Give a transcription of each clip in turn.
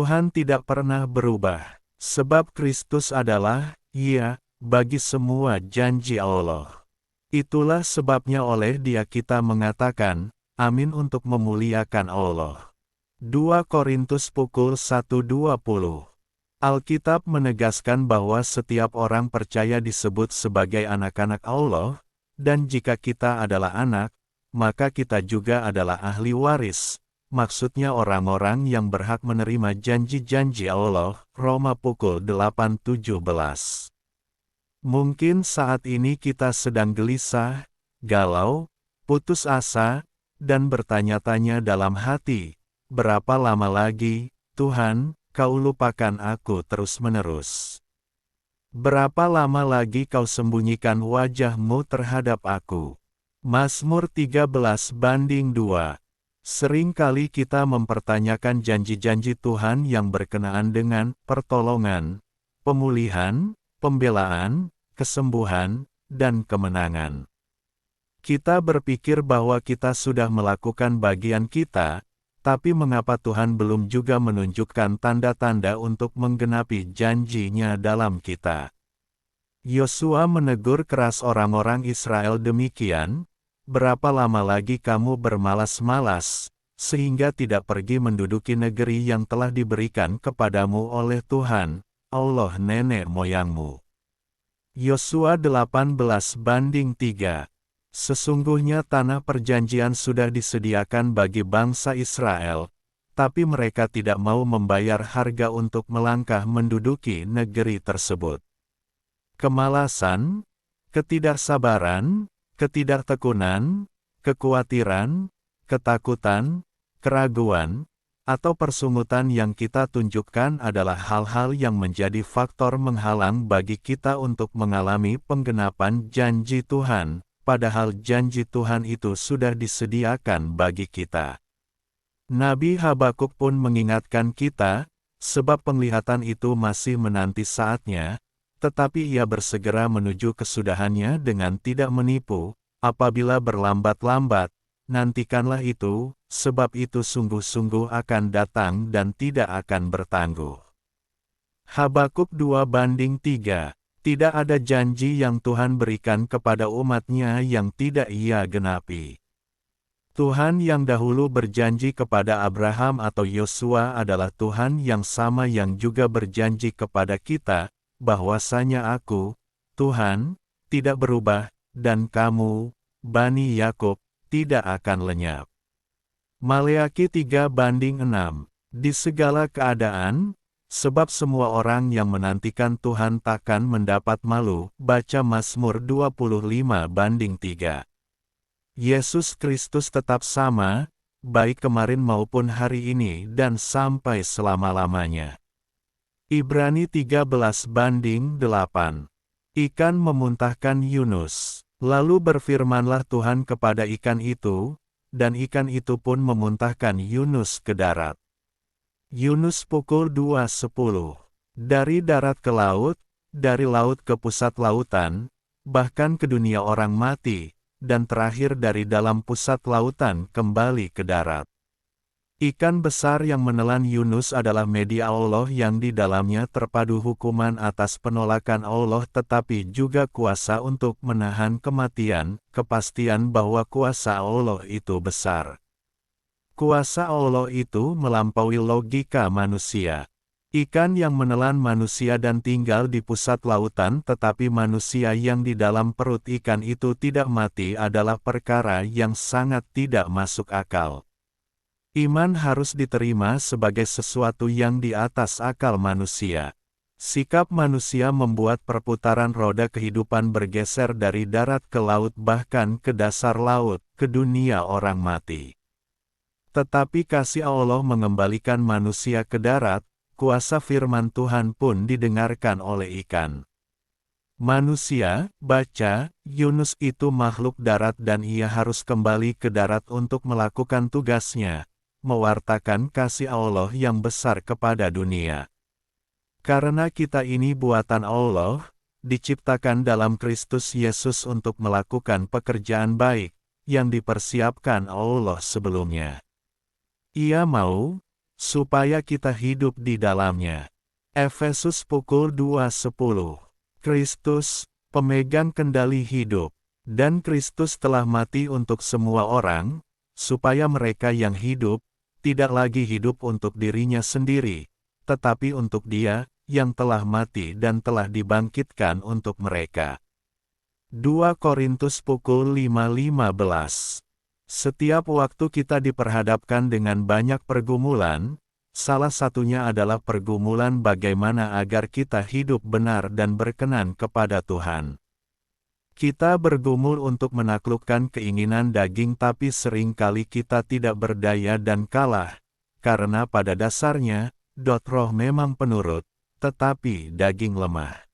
Tuhan tidak pernah berubah, sebab Kristus adalah, ya, bagi semua janji Allah. Itulah sebabnya oleh Dia kita mengatakan, amin untuk memuliakan Allah. 2 Korintus pukul 1:20. Alkitab menegaskan bahwa setiap orang percaya disebut sebagai anak-anak Allah, dan jika kita adalah anak, maka kita juga adalah ahli waris, maksudnya orang-orang yang berhak menerima janji-janji Allah, Roma pukul 8:17. Mungkin saat ini kita sedang gelisah, galau, putus asa, dan bertanya-tanya dalam hati, berapa lama lagi, Tuhan, Kau lupakan aku terus-menerus? Berapa lama lagi Kau sembunyikan wajah-Mu terhadap aku? Mazmur 13:2. Seringkali kita mempertanyakan janji-janji Tuhan yang berkenaan dengan pertolongan, pemulihan, pembelaan, kesembuhan, dan kemenangan. Kita berpikir bahwa kita sudah melakukan bagian kita, tapi mengapa Tuhan belum juga menunjukkan tanda-tanda untuk menggenapi janji-Nya dalam kita? Yosua menegur keras orang-orang Israel demikian, berapa lama lagi kamu bermalas-malas, sehingga tidak pergi menduduki negeri yang telah diberikan kepadamu oleh Tuhan, Allah nenek moyangmu. Yosua 18:3. Sesungguhnya tanah perjanjian sudah disediakan bagi bangsa Israel, tapi mereka tidak mau membayar harga untuk melangkah menduduki negeri tersebut. Kemalasan, ketidaksabaran, ketidaktekunan, kekhawatiran, ketakutan, keraguan, atau persungutan yang kita tunjukkan adalah hal-hal yang menjadi faktor menghalang bagi kita untuk mengalami penggenapan janji Tuhan, padahal janji Tuhan itu sudah disediakan bagi kita. Nabi Habakuk pun mengingatkan kita, sebab penglihatan itu masih menanti saatnya, tetapi ia bersegera menuju kesudahannya dengan tidak menipu, apabila berlambat-lambat, nantikanlah itu, sebab itu sungguh-sungguh akan datang dan tidak akan bertangguh. Habakuk 2:3. Tidak ada janji yang Tuhan berikan kepada umat-Nya yang tidak Ia genapi. Tuhan yang dahulu berjanji kepada Abraham atau Yosua adalah Tuhan yang sama yang juga berjanji kepada kita, bahwasanya Aku, Tuhan, tidak berubah, dan kamu, Bani Yakub, tidak akan lenyap. Maleakhi 3:6. Di segala keadaan, sebab semua orang yang menantikan Tuhan takkan mendapat malu, baca Mazmur 25:3. Yesus Kristus tetap sama, baik kemarin maupun hari ini dan sampai selama-lamanya. Ibrani 13:8. Ikan memuntahkan Yunus. Lalu berfirmanlah Tuhan kepada ikan itu, dan ikan itu pun memuntahkan Yunus ke darat. Yunus pukul 2:10. Dari darat ke laut, dari laut ke pusat lautan, bahkan ke dunia orang mati, dan terakhir dari dalam pusat lautan kembali ke darat. Ikan besar yang menelan Yunus adalah media Allah yang di dalamnya terpadu hukuman atas penolakan Allah tetapi juga kuasa untuk menahan kematian, kepastian bahwa kuasa Allah itu besar. Kuasa Allah itu melampaui logika manusia. Ikan yang menelan manusia dan tinggal di pusat lautan tetapi manusia yang di dalam perut ikan itu tidak mati adalah perkara yang sangat tidak masuk akal. Iman harus diterima sebagai sesuatu yang di atas akal manusia. Sikap manusia membuat perputaran roda kehidupan bergeser dari darat ke laut bahkan ke dasar laut, ke dunia orang mati. Tetapi kasih Allah mengembalikan manusia ke darat, kuasa firman Tuhan pun didengarkan oleh ikan. Manusia, baca, Yunus itu makhluk darat dan ia harus kembali ke darat untuk melakukan tugasnya, mewartakan kasih Allah yang besar kepada dunia. Karena kita ini buatan Allah, diciptakan dalam Kristus Yesus untuk melakukan pekerjaan baik, yang dipersiapkan Allah sebelumnya. Ia mau, supaya kita hidup di dalamnya. Efesus pukul 2:10. Kristus, pemegang kendali hidup, dan Kristus telah mati untuk semua orang, supaya mereka yang hidup, tidak lagi hidup untuk dirinya sendiri, tetapi untuk Dia, yang telah mati dan telah dibangkitkan untuk mereka. 2 Korintus pukul 5:15. Setiap waktu kita diperhadapkan dengan banyak pergumulan, salah satunya adalah pergumulan bagaimana agar kita hidup benar dan berkenan kepada Tuhan. Kita bergumul untuk menaklukkan keinginan daging, tapi seringkali kita tidak berdaya dan kalah, karena pada dasarnya, roh memang penurut, tetapi daging lemah.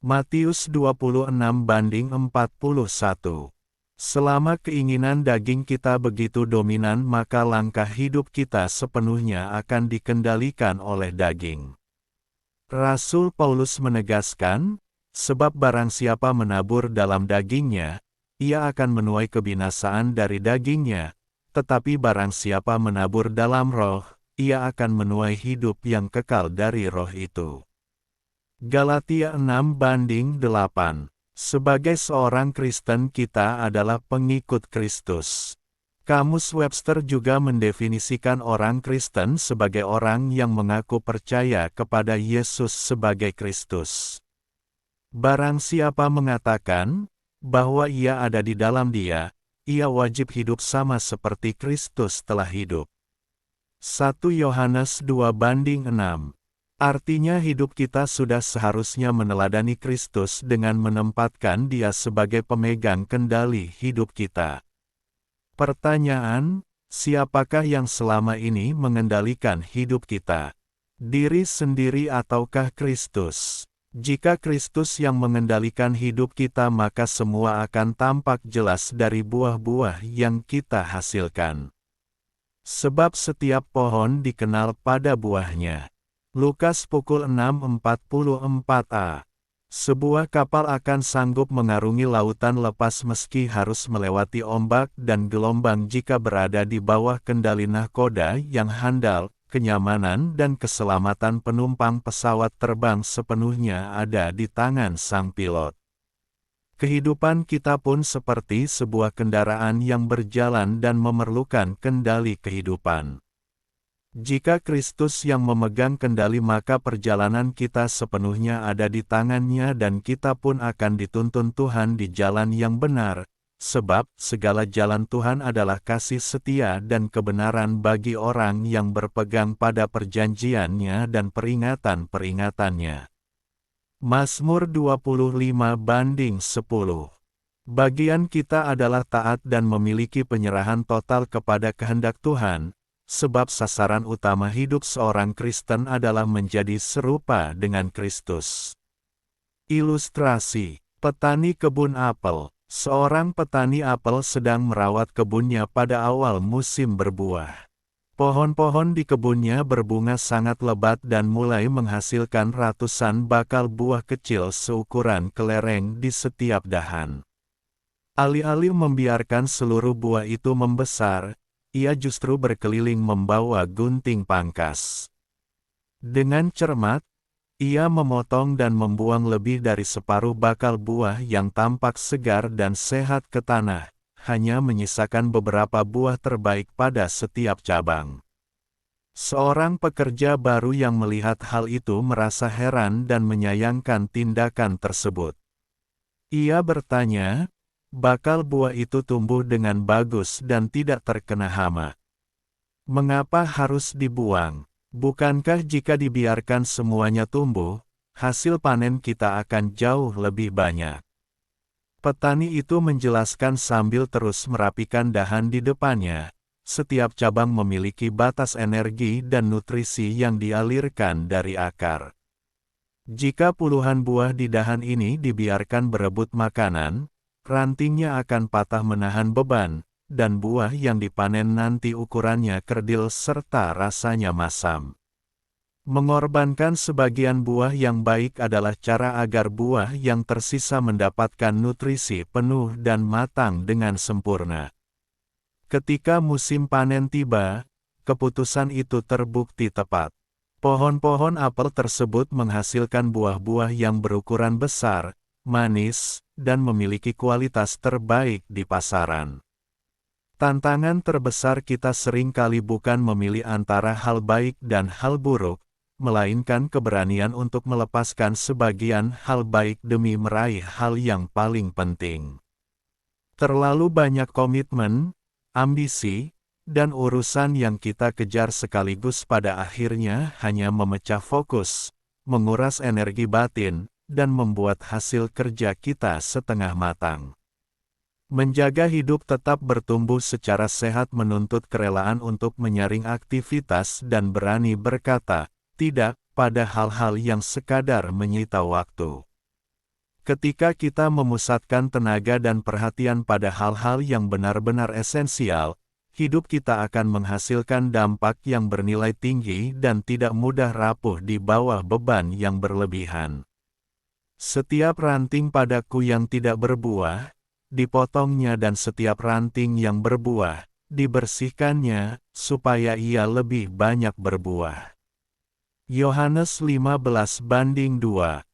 Matius 26:41. Selama keinginan daging kita begitu dominan, maka langkah hidup kita sepenuhnya akan dikendalikan oleh daging. Rasul Paulus menegaskan, sebab barang siapa menabur dalam dagingnya, ia akan menuai kebinasaan dari dagingnya, tetapi barang siapa menabur dalam roh, ia akan menuai hidup yang kekal dari roh itu. Galatia 6:8. Sebagai seorang Kristen, kita adalah pengikut Kristus. Kamus Webster juga mendefinisikan orang Kristen sebagai orang yang mengaku percaya kepada Yesus sebagai Kristus. Barang siapa mengatakan bahwa ia ada di dalam Dia, ia wajib hidup sama seperti Kristus telah hidup. 1 Yohanes 2:6. Artinya hidup kita sudah seharusnya meneladani Kristus dengan menempatkan Dia sebagai pemegang kendali hidup kita. Pertanyaan, siapakah yang selama ini mengendalikan hidup kita? Diri sendiri ataukah Kristus? Jika Kristus yang mengendalikan hidup kita, maka semua akan tampak jelas dari buah-buah yang kita hasilkan. Sebab setiap pohon dikenal pada buahnya. Lukas pukul 6:44a. Sebuah kapal akan sanggup mengarungi lautan lepas meski harus melewati ombak dan gelombang jika berada di bawah kendali nahkoda yang handal. Kenyamanan dan keselamatan penumpang pesawat terbang sepenuhnya ada di tangan sang pilot. Kehidupan kita pun seperti sebuah kendaraan yang berjalan dan memerlukan kendali kehidupan. Jika Kristus yang memegang kendali, maka perjalanan kita sepenuhnya ada di tangannya dan kita pun akan dituntun Tuhan di jalan yang benar, sebab segala jalan Tuhan adalah kasih setia dan kebenaran bagi orang yang berpegang pada perjanjiannya dan peringatan-peringatannya. Mazmur 25:10. Bagian kita adalah taat dan memiliki penyerahan total kepada kehendak Tuhan, sebab sasaran utama hidup seorang Kristen adalah menjadi serupa dengan Kristus. Ilustrasi, petani kebun apel. Seorang petani apel sedang merawat kebunnya pada awal musim berbuah. Pohon-pohon di kebunnya berbunga sangat lebat dan mulai menghasilkan ratusan bakal buah kecil seukuran kelereng di setiap dahan. Alih-alih membiarkan seluruh buah itu membesar, ia justru berkeliling membawa gunting pangkas. Dengan cermat, ia memotong dan membuang lebih dari separuh bakal buah yang tampak segar dan sehat ke tanah, hanya menyisakan beberapa buah terbaik pada setiap cabang. Seorang pekerja baru yang melihat hal itu merasa heran dan menyayangkan tindakan tersebut. Ia bertanya, bakal buah itu tumbuh dengan bagus dan tidak terkena hama. Mengapa harus dibuang? Bukankah jika dibiarkan semuanya tumbuh, hasil panen kita akan jauh lebih banyak? Petani itu menjelaskan sambil terus merapikan dahan di depannya. Setiap cabang memiliki batas energi dan nutrisi yang dialirkan dari akar. Jika puluhan buah di dahan ini dibiarkan berebut makanan, rantingnya akan patah menahan beban, dan buah yang dipanen nanti ukurannya kerdil serta rasanya masam. Mengorbankan sebagian buah yang baik adalah cara agar buah yang tersisa mendapatkan nutrisi penuh dan matang dengan sempurna. Ketika musim panen tiba, keputusan itu terbukti tepat. Pohon-pohon apel tersebut menghasilkan buah-buah yang berukuran besar, manis, dan memiliki kualitas terbaik di pasaran. Tantangan terbesar kita seringkali bukan memilih antara hal baik dan hal buruk, melainkan keberanian untuk melepaskan sebagian hal baik demi meraih hal yang paling penting. Terlalu banyak komitmen, ambisi, dan urusan yang kita kejar sekaligus pada akhirnya hanya memecah fokus, menguras energi batin, dan membuat hasil kerja kita setengah matang. Menjaga hidup tetap bertumbuh secara sehat menuntut kerelaan untuk menyaring aktivitas dan berani berkata, tidak, pada hal-hal yang sekadar menyita waktu. Ketika kita memusatkan tenaga dan perhatian pada hal-hal yang benar-benar esensial, hidup kita akan menghasilkan dampak yang bernilai tinggi dan tidak mudah rapuh di bawah beban yang berlebihan. Setiap ranting padaku yang tidak berbuah, dipotongnya dan setiap ranting yang berbuah, dibersihkannya, supaya ia lebih banyak berbuah. Yohanes 15:2